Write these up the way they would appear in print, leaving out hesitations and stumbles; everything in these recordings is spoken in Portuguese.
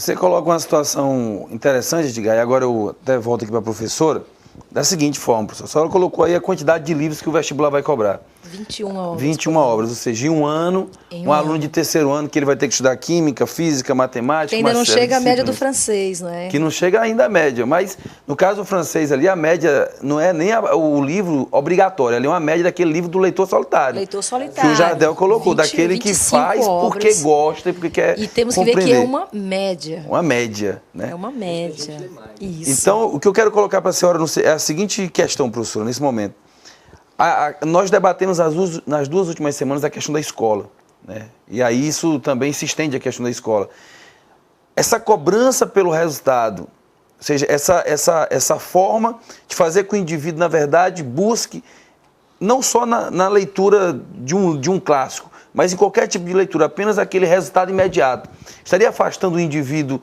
Você coloca uma situação interessante, Edgar, e agora eu até volto aqui para a professora, da seguinte forma, professora. A senhora colocou aí a quantidade de livros que o vestibular vai cobrar. 21 obras. 21 obras, ou seja, em um ano, um aluno de terceiro ano que ele vai ter que estudar química, física, matemática... Que ainda não chega à média do francês, não é? Que não chega ainda à média, mas no caso do francês ali, a média não é nem o livro obrigatório, ali é uma média daquele livro do leitor solitário. Leitor solitário. Que o Jardel colocou, daquele que faz porque gosta e porque quer E temos que compreender. ver que é uma média. Uma média, né? É uma média. Isso. Então, o que eu quero colocar para a senhora é a seguinte questão, professora, nesse momento. Nós debatemos nas duas últimas semanas a questão da escola, né? E aí isso também se estende à questão da escola. Essa cobrança pelo resultado, ou seja, essa forma de fazer com que o indivíduo, na verdade, busque, não só na leitura de um clássico, mas em qualquer tipo de leitura, apenas aquele resultado imediato, estaria afastando o indivíduo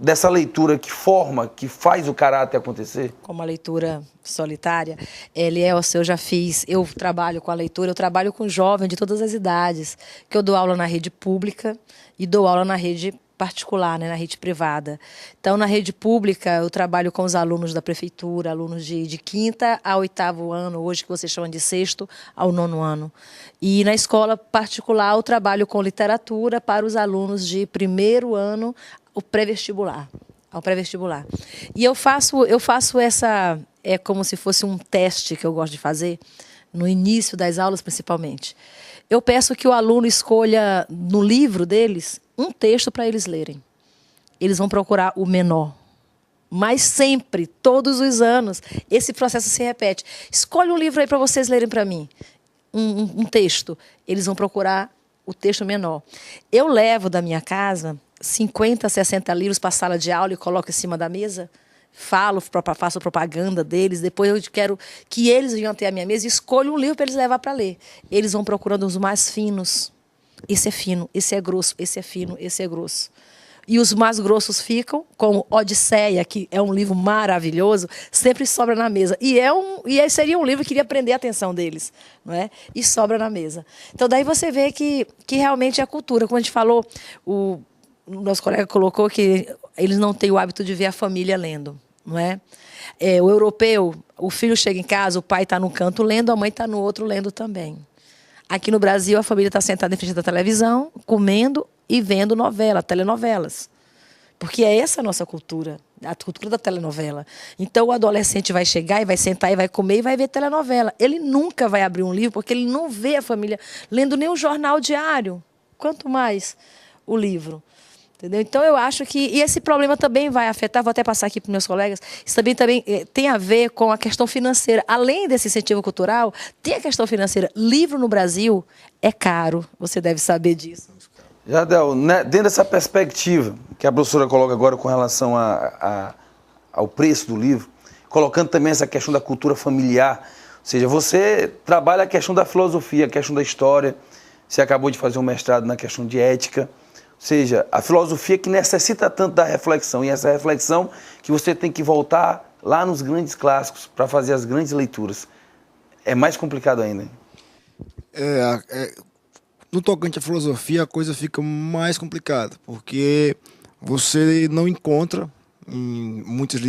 dessa leitura que forma, que faz o caráter acontecer? Como a leitura solitária, Elielce, eu já fiz, eu trabalho com a leitura, eu trabalho com jovens de todas as idades, que eu dou aula na rede pública e dou aula na rede particular, né, na rede privada. Então, na rede pública, eu trabalho com os alunos da prefeitura, alunos de 5º a 8º ano, hoje que vocês chamam de 6º ao 9º ano. E na escola particular, eu trabalho com literatura para os alunos de 1º ano, o pré-vestibular, ao pré-vestibular. E eu faço essa, é como se fosse um teste que eu gosto de fazer, no início das aulas principalmente. Eu peço que o aluno escolha, no livro deles, um texto para eles lerem. Eles vão procurar o menor. Mas sempre, todos os anos, esse processo se repete. Escolhe um livro aí para vocês lerem para mim. Um texto. Eles vão procurar o texto menor. Eu levo da minha casa 50, 60 livros para a sala de aula e coloco em cima da mesa. Faço propaganda deles, depois eu quero que eles venham até a minha mesa e escolham um livro para eles levar para ler. Eles vão procurando os mais finos. Esse é fino, esse é grosso, esse é fino, esse é grosso. E os mais grossos ficam, como Odisseia, que é um livro maravilhoso, sempre sobra na mesa. E seria um livro que iria prender a atenção deles, não é? E sobra na mesa. Então, daí você vê que realmente é a cultura. Como a gente falou, o nosso colega colocou que eles não têm o hábito de ver a família lendo, não é? O europeu, o filho chega em casa, o pai está num canto lendo, a mãe está no outro lendo também. Aqui no Brasil, a família está sentada em frente da televisão, comendo e vendo telenovelas. Porque é essa a nossa cultura, a cultura da telenovela. Então, o adolescente vai chegar e vai sentar e vai comer e vai ver telenovela. Ele nunca vai abrir um livro, porque ele não vê a família lendo nem o jornal diário, quanto mais o livro. Entendeu? Então, eu acho que... E esse problema também vai afetar, vou até passar aqui para os meus colegas, isso também tem a ver com a questão financeira. Além desse incentivo cultural, tem a questão financeira. Livro no Brasil é caro, você deve saber disso. Jardel, né, dentro dessa perspectiva que a professora coloca agora com relação ao preço do livro, colocando também essa questão da cultura familiar, ou seja, você trabalha a questão da filosofia, a questão da história, você acabou de fazer um mestrado na questão de ética, ou seja, a filosofia que necessita tanto da reflexão, e essa reflexão que você tem que voltar lá nos grandes clássicos para fazer as grandes leituras. É mais complicado ainda. No tocante à filosofia, a coisa fica mais complicada, porque você não encontra em muitas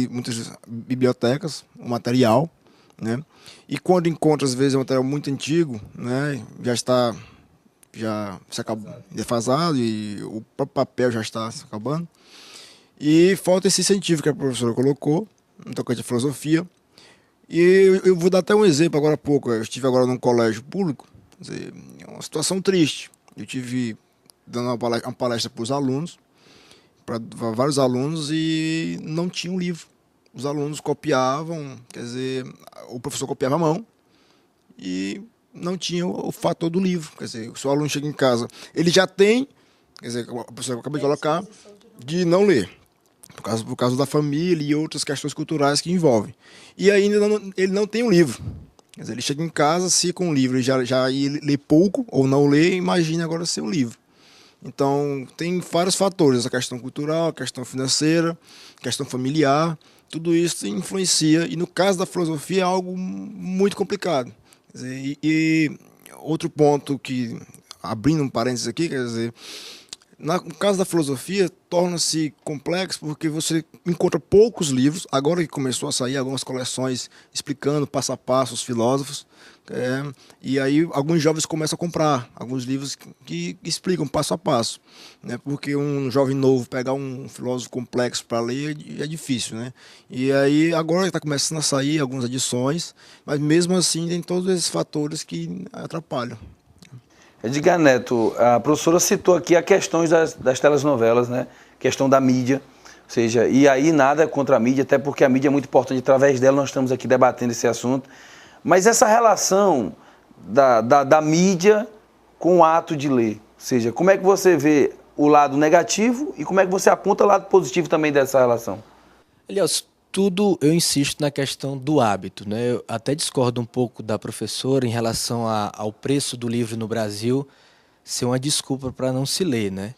bibliotecas o material, né? E quando encontra, às vezes, é um material muito antigo, né? Já se acabou defasado e o próprio papel já está se acabando. E falta esse incentivo que a professora colocou, no tocante à filosofia. E eu vou dar até um exemplo agora há pouco. Eu estive agora num colégio público, quer dizer, é uma situação triste. Eu estive dando uma palestra para os alunos, para vários alunos, e não tinha um livro. Os alunos copiavam, quer dizer, o professor copiava à mão e não tinha o fator do livro. Quer dizer, se o aluno chega em casa, ele já tem, quer dizer, a professora acabou de colocar, de não ler, por causa da família e outras questões culturais que envolvem. E ainda ele não tem um livro. Quer dizer, ele chega em casa, se com um livro ele já lê pouco ou não lê, imagine agora ser um livro. Então, tem vários fatores, a questão cultural, a questão financeira, a questão familiar, tudo isso influencia, e no caso da filosofia é algo muito complicado. Quer dizer, e outro ponto que, abrindo um parênteses aqui, quer dizer, No caso da filosofia, torna-se complexo porque você encontra poucos livros, agora que começou a sair algumas coleções explicando passo a passo os filósofos, e aí alguns jovens começam a comprar alguns livros que explicam passo a passo, né? Porque um jovem novo pegar um filósofo complexo para ler é difícil, né? E aí agora está começando a sair algumas edições, mas mesmo assim tem todos esses fatores que atrapalham. Edgar Neto, a professora citou aqui a questão das telenovelas, né? Questão da mídia, ou seja, e aí nada contra a mídia, até porque a mídia é muito importante, através dela nós estamos aqui debatendo esse assunto, mas essa relação da mídia com o ato de ler, ou seja, como é que você vê o lado negativo e como é que você aponta o lado positivo também dessa relação? Aliás, tudo eu insisto na questão do hábito, né? Eu até discordo um pouco da professora em relação ao preço do livro no Brasil ser uma desculpa para não se ler, né?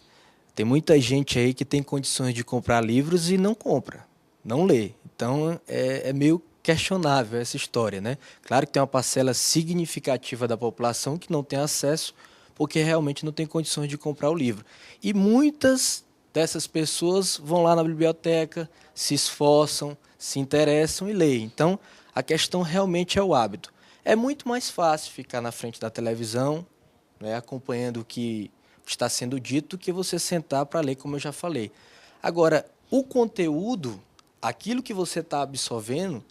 Tem muita gente aí que tem condições de comprar livros e não compra, não lê. Então é meio questionável essa história, né? Claro que tem uma parcela significativa da população que não tem acesso porque realmente não tem condições de comprar o livro. E muitas dessas pessoas vão lá na biblioteca, se esforçam, se interessam e leem. Então, a questão realmente é o hábito. É muito mais fácil ficar na frente da televisão, né, acompanhando o que está sendo dito, que você sentar para ler, como eu já falei. Agora, o conteúdo, aquilo que você está absorvendo,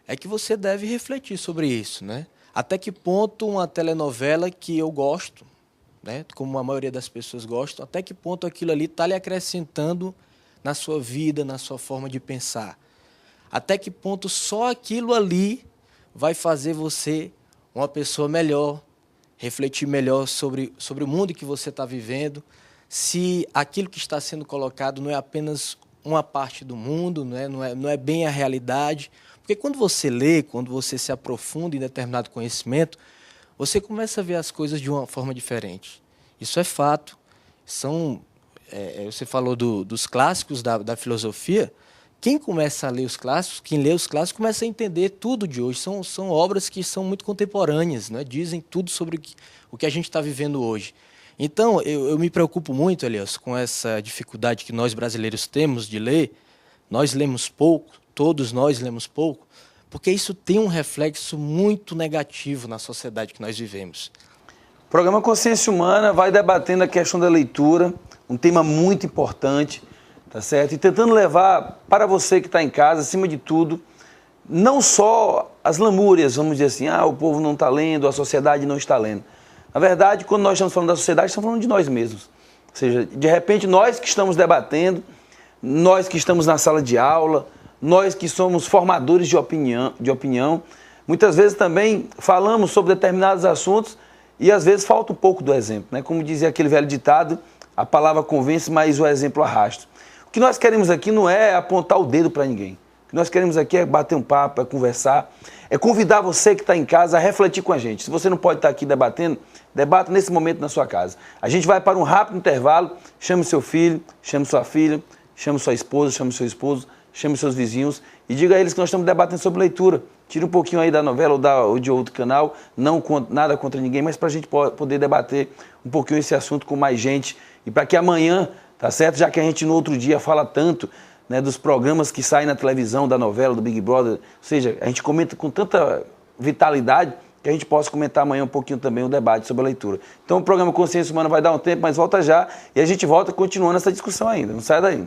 é que você deve refletir sobre isso, né? Até que ponto uma telenovela que eu gosto, né, como a maioria das pessoas gostam, até que ponto aquilo ali está lhe acrescentando na sua vida, na sua forma de pensar. Até que ponto só aquilo ali vai fazer você uma pessoa melhor, refletir melhor sobre o mundo que você está vivendo, se aquilo que está sendo colocado não é apenas uma parte do mundo, não é bem a realidade. Porque quando você lê, quando você se aprofunda em determinado conhecimento, você começa a ver as coisas de uma forma diferente. Isso é fato. Você falou dos clássicos da filosofia. Quem começa a ler os clássicos, quem lê os clássicos, começa a entender tudo de hoje. São obras que são muito contemporâneas, né? Dizem tudo sobre o que a gente está vivendo hoje. Então, eu me preocupo muito, Elias, com essa dificuldade que nós brasileiros temos de ler. Nós lemos pouco, todos nós lemos pouco, porque isso tem um reflexo muito negativo na sociedade que nós vivemos. O programa Consciência Humana vai debatendo a questão da leitura, um tema muito importante, tá certo? E tentando levar para você que está em casa, acima de tudo, não só as lamúrias, vamos dizer assim, o povo não está lendo, a sociedade não está lendo. Na verdade, quando nós estamos falando da sociedade, estamos falando de nós mesmos. Ou seja, de repente, nós que estamos debatendo, nós que estamos na sala de aula, nós que somos formadores de opinião, muitas vezes também falamos sobre determinados assuntos e às vezes falta um pouco do exemplo, né? Como dizia aquele velho ditado, a palavra convence, mas o exemplo arrasta. O que nós queremos aqui não é apontar o dedo para ninguém. O que nós queremos aqui é bater um papo, é conversar, é convidar você que está em casa a refletir com a gente. Se você não pode estar aqui debatendo, debata nesse momento na sua casa. A gente vai para um rápido intervalo, chame seu filho, chame sua filha, chame sua esposa, chame seu esposo, chame seus vizinhos e diga a eles que nós estamos debatendo sobre leitura. Tire um pouquinho aí da novela ou de outro canal, nada contra ninguém, mas para a gente poder debater um pouquinho esse assunto com mais gente e para que amanhã, tá certo? Já que a gente no outro dia fala tanto, né, dos programas que saem na televisão, da novela, do Big Brother, ou seja, a gente comenta com tanta vitalidade que a gente possa comentar amanhã um pouquinho também o debate sobre a leitura. Então o programa Consciência Humana vai dar um tempo, mas volta já e a gente volta continuando essa discussão ainda. Não sai daí.